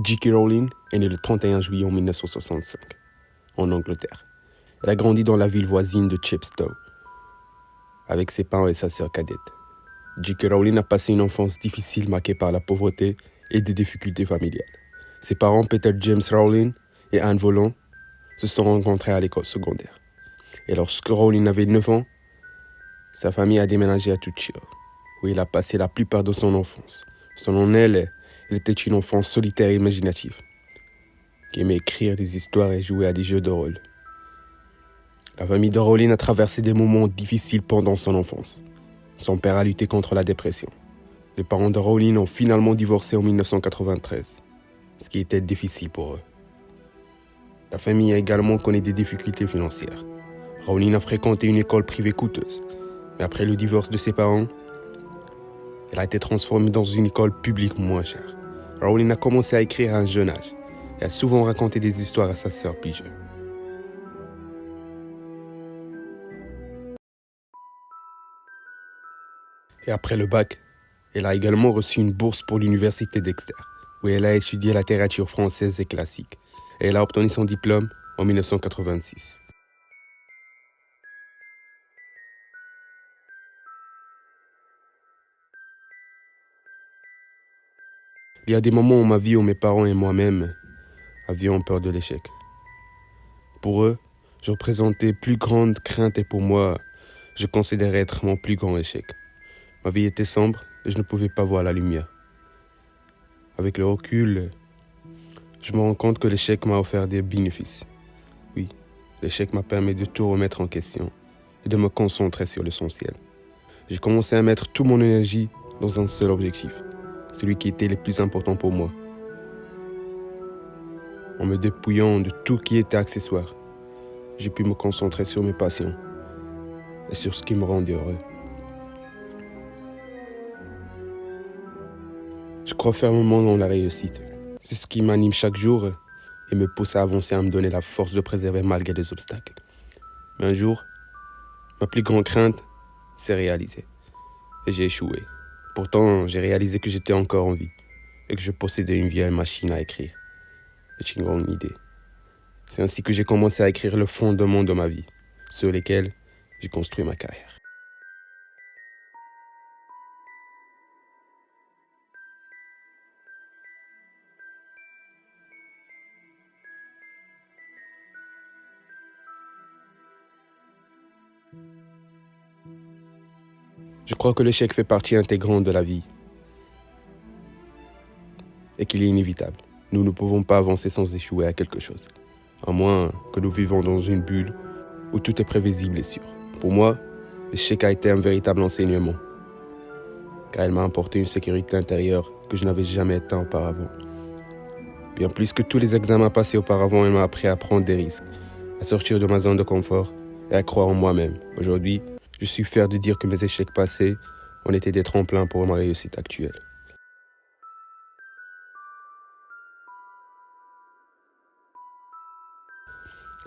J.K. Rowling est née le 31 juillet 1965, en Angleterre. Elle a grandi dans la ville voisine de Chepstow, avec ses parents et sa sœur cadette. J.K. Rowling a passé une enfance difficile marquée par la pauvreté et des difficultés familiales. Ses parents, Peter James Rowling et Anne Volant, se sont rencontrés à l'école secondaire. Et lorsque Rowling avait 9 ans, sa famille a déménagé à Tuchil, où il a passé la plupart de son enfance. Selon elle, elle était une enfant solitaire et imaginative, qui aimait écrire des histoires et jouer à des jeux de rôle. La famille de Rowling a traversé des moments difficiles pendant son enfance. Son père a lutté contre la dépression. Les parents de Rowling ont finalement divorcé en 1993, ce qui était difficile pour eux. La famille a également connu des difficultés financières. Rowling a fréquenté une école privée coûteuse, mais après le divorce de ses parents, elle a été transformée dans une école publique moins chère. Rowling a commencé à écrire à un jeune âge et a souvent raconté des histoires à sa sœur plus jeune. Et après le bac, elle a également reçu une bourse pour l'université d'Exeter, où elle a étudié la littérature française et classique. Et elle a obtenu son diplôme en 1986. Il y a des moments dans ma vie où mes parents et moi-même avions peur de l'échec. Pour eux, je représentais plus grande crainte et pour moi, je considérais être mon plus grand échec. Ma vie était sombre et je ne pouvais pas voir la lumière. Avec le recul, je me rends compte que l'échec m'a offert des bénéfices. Oui, l'échec m'a permis de tout remettre en question et de me concentrer sur l'essentiel. J'ai commencé à mettre toute mon énergie dans un seul objectif, celui qui était le plus important pour moi. En me dépouillant de tout qui était accessoire, j'ai pu me concentrer sur mes passions et sur ce qui me rendait heureux. Je crois fermement dans la réussite. C'est ce qui m'anime chaque jour et me pousse à avancer, à me donner la force de préserver malgré les obstacles. Mais un jour, ma plus grande crainte s'est réalisée et j'ai échoué. Pourtant, j'ai réalisé que j'étais encore en vie et que je possédais une vieille machine à écrire. C'est une grande idée. C'est ainsi que j'ai commencé à écrire le fondement de ma vie, sur lesquels j'ai construit ma carrière. Je crois que l'échec fait partie intégrante de la vie et qu'il est inévitable. Nous ne pouvons pas avancer sans échouer à quelque chose, à moins que nous vivions dans une bulle où tout est prévisible et sûr. Pour moi, l'échec a été un véritable enseignement, car elle m'a apporté une sécurité intérieure que je n'avais jamais atteint auparavant. Bien plus que tous les examens passés auparavant, elle m'a appris à prendre des risques, à sortir de ma zone de confort et à croire en moi-même. Aujourd'hui, je suis fier de dire que mes échecs passés ont été des tremplins pour ma réussite actuelle.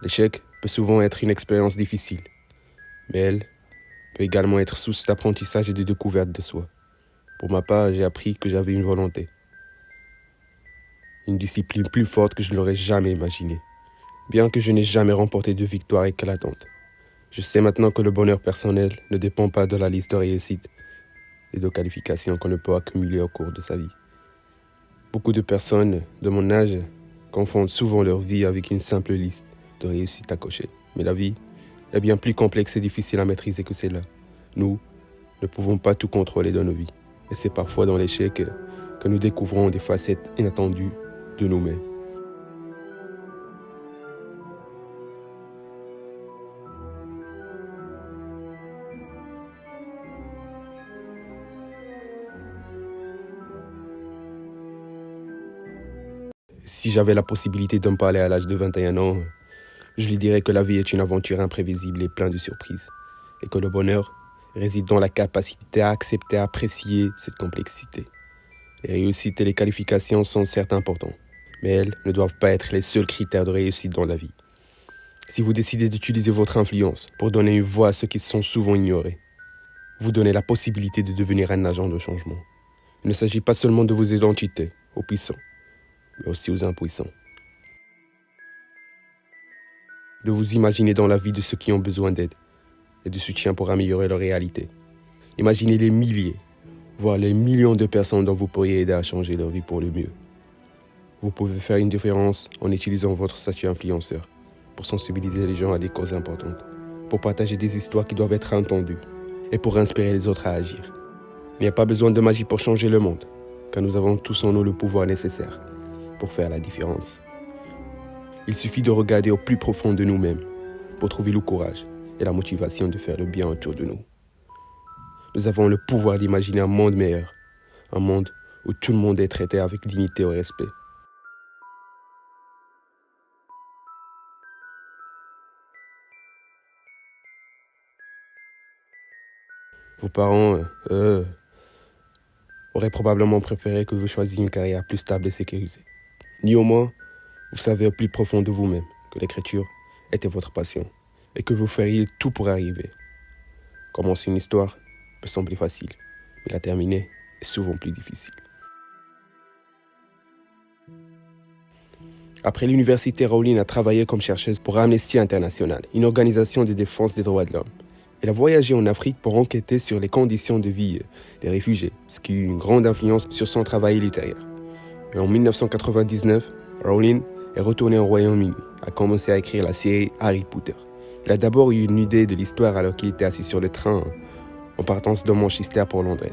L'échec peut souvent être une expérience difficile, mais elle peut également être source d'apprentissage et de découverte de soi. Pour ma part, j'ai appris que j'avais une volonté, une discipline plus forte que je ne l'aurais jamais imaginée. Bien que je n'ai jamais remporté de victoire éclatante, je sais maintenant que le bonheur personnel ne dépend pas de la liste de réussites et de qualifications qu'on ne peut accumuler au cours de sa vie. Beaucoup de personnes de mon âge confondent souvent leur vie avec une simple liste de réussites à cocher. Mais la vie est bien plus complexe et difficile à maîtriser que celle-là. Nous ne pouvons pas tout contrôler dans nos vies. Et c'est parfois dans l'échec que nous découvrons des facettes inattendues de nous-mêmes. Si j'avais la possibilité de me parler à l'âge de 21 ans, je lui dirais que la vie est une aventure imprévisible et pleine de surprises, et que le bonheur réside dans la capacité à accepter et à apprécier cette complexité. Les réussites et les qualifications sont certes importants, mais elles ne doivent pas être les seuls critères de réussite dans la vie. Si vous décidez d'utiliser votre influence pour donner une voix à ceux qui sont souvent ignorés, vous donnez la possibilité de devenir un agent de changement. Il ne s'agit pas seulement de vos identités, aux puissants, mais aussi aux impuissants. De vous imaginer dans la vie de ceux qui ont besoin d'aide et de soutien pour améliorer leur réalité. Imaginez les milliers, voire les millions de personnes dont vous pourriez aider à changer leur vie pour le mieux. Vous pouvez faire une différence en utilisant votre statut influenceur pour sensibiliser les gens à des causes importantes, pour partager des histoires qui doivent être entendues et pour inspirer les autres à agir. Il n'y a pas besoin de magie pour changer le monde, car nous avons tous en nous le pouvoir nécessaire pour faire la différence. Il suffit de regarder au plus profond de nous-mêmes pour trouver le courage et la motivation de faire le bien autour de nous. Nous avons le pouvoir d'imaginer un monde meilleur, un monde où tout le monde est traité avec dignité et respect. Vos parents auraient probablement préféré que vous choisissiez une carrière plus stable et sécurisée. Néanmoins, vous savez au plus profond de vous-même que l'écriture était votre passion et que vous feriez tout pour arriver. Commencer une histoire peut sembler facile, mais la terminer est souvent plus difficile. Après l'université, Rowling a travaillé comme chercheuse pour Amnesty International, une organisation de défense des droits de l'homme. Elle a voyagé en Afrique pour enquêter sur les conditions de vie des réfugiés, ce qui a eu une grande influence sur son travail ultérieur. Et en 1999, Rowling est retournée au Royaume-Uni, a commencé à écrire la série Harry Potter. Il a d'abord eu une idée de l'histoire alors qu'il était assis sur le train en partance de Manchester pour Londres.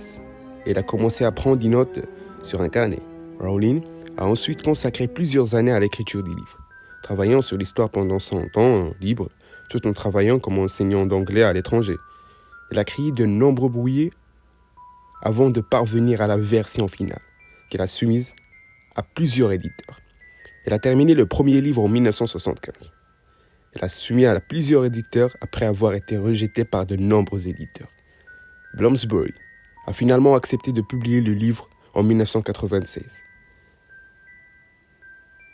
Et il a commencé à prendre des notes sur un carnet. Rowling a ensuite consacré plusieurs années à l'écriture des livres, travaillant sur l'histoire pendant son temps libre, tout en travaillant comme enseignant d'anglais à l'étranger. Elle a créé de nombreux brouillons avant de parvenir à la version finale, qu'elle a soumise à plusieurs éditeurs. Elle a terminé le premier livre en 1975. Elle a soumis à plusieurs éditeurs après avoir été rejetée par de nombreux éditeurs. Bloomsbury a finalement accepté de publier le livre en 1996.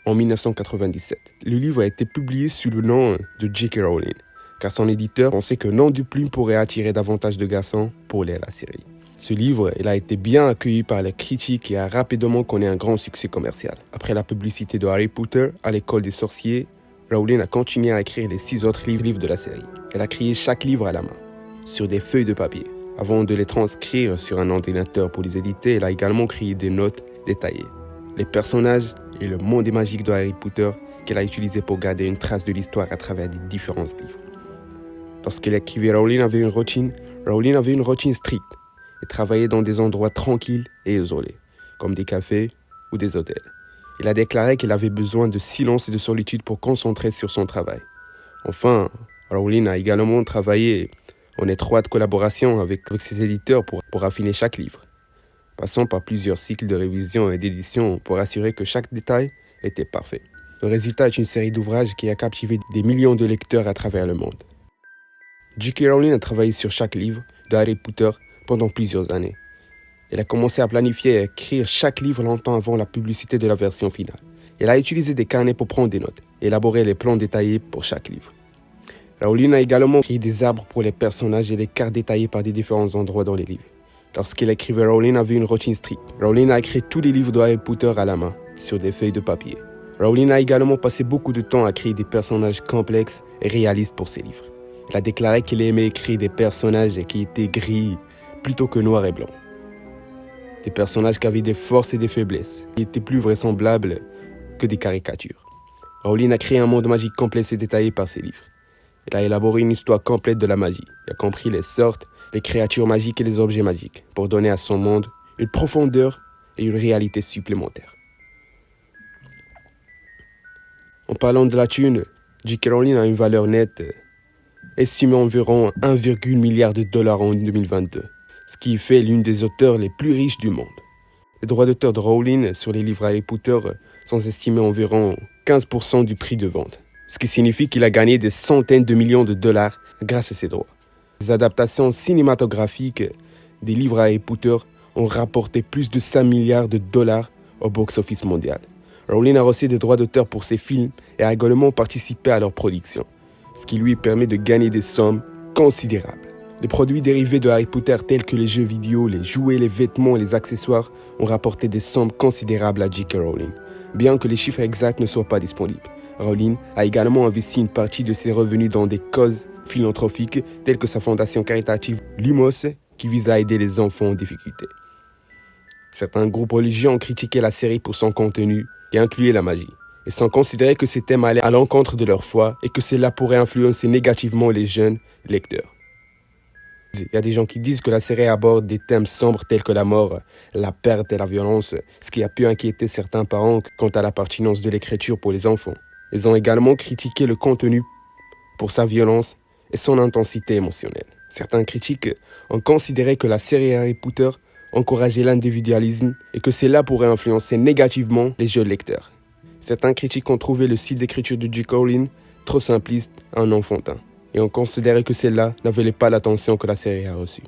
En 1997, le livre a été publié sous le nom de J.K. Rowling, car son éditeur pensait que Nom de Plume pourrait attirer davantage de garçons pour lire la série. Ce livre a été bien accueilli par les critiques et a rapidement connu un grand succès commercial. Après la publicité de Harry Potter à l'école des sorciers, Rowling a continué à écrire les 6 autres livres de la série. Elle a créé chaque livre à la main, sur des feuilles de papier. Avant de les transcrire sur un ordinateur pour les éditer, elle a également créé des notes détaillées. Les personnages et le monde magique de Harry Potter qu'elle a utilisé pour garder une trace de l'histoire à travers les différents livres. Lorsqu'elle écrivait, Rowling avait une routine stricte et travaillait dans des endroits tranquilles et isolés, comme des cafés ou des hôtels. Elle a déclaré qu'elle avait besoin de silence et de solitude pour concentrer sur son travail. Enfin, Rowling a également travaillé en étroite collaboration avec ses éditeurs pour affiner chaque livre, passant par plusieurs cycles de révision et d'édition pour assurer que chaque détail était parfait. Le résultat est une série d'ouvrages qui a captivé des millions de lecteurs à travers le monde. J.K. Rowling a travaillé sur chaque livre de Harry Potter pendant plusieurs années. Elle a commencé à planifier et à écrire chaque livre longtemps avant la publicité de la version finale. Elle a utilisé des carnets pour prendre des notes et élaborer les plans détaillés pour chaque livre. Rowling a également créé des arbres pour les personnages et des cartes détaillées par des différents endroits dans les livres. Lorsqu'elle écrivait, Rowling avait une routine stricte. Rowling a écrit tous les livres de Harry Potter à la main, sur des feuilles de papier. Rowling a également passé beaucoup de temps à créer des personnages complexes et réalistes pour ses livres. Elle a déclaré qu'elle aimait écrire des personnages qui étaient gris plutôt que noirs et blancs. Des personnages qui avaient des forces et des faiblesses, qui étaient plus vraisemblables que des caricatures. Rowling a créé un monde magique complexe et détaillé par ses livres. Elle a élaboré une histoire complète de la magie. Elle a compris les sortes, les créatures magiques et les objets magiques pour donner à son monde une profondeur et une réalité supplémentaire. En parlant de la thune, J.K. Rowling a une valeur nette estimée environ 1,1 milliard de dollars en 2022, ce qui fait l'une des auteurs les plus riches du monde. Les droits d'auteur de Rowling sur les livres Harry Potter sont estimés à environ 15% du prix de vente, ce qui signifie qu'il a gagné des centaines de millions de dollars grâce à ses droits. Les adaptations cinématographiques des livres Harry Potter ont rapporté plus de 5 milliards de dollars au box-office mondial. Rowling a reçu des droits d'auteur pour ses films et a également participé à leur production, ce qui lui permet de gagner des sommes considérables. Les produits dérivés de Harry Potter tels que les jeux vidéo, les jouets, les vêtements et les accessoires ont rapporté des sommes considérables à J.K. Rowling. bien que les chiffres exacts ne soient pas disponibles. Rowling a également investi une partie de ses revenus dans des causes philanthropiques telles que sa fondation caritative Lumos qui vise à aider les enfants en difficulté. Certains groupes religieux ont critiqué la série pour son contenu qui incluait la magie et sont considérés que ces thèmes allaient à l'encontre de leur foi et que cela pourrait influencer négativement les jeunes lecteurs. Il y a des gens qui disent que la série aborde des thèmes sombres tels que la mort, la perte et la violence, ce qui a pu inquiéter certains parents quant à la pertinence de l'écriture pour les enfants. Ils ont également critiqué le contenu pour sa violence et son intensité émotionnelle. Certains critiques ont considéré que la série Harry Potter encourageait l'individualisme et que cela pourrait influencer négativement les jeunes lecteurs. Certains critiques ont trouvé le style d'écriture de J.K. Rowling trop simpliste et enfantin, et ont considéré que celle-là n'avait pas l'attention que la série a reçue.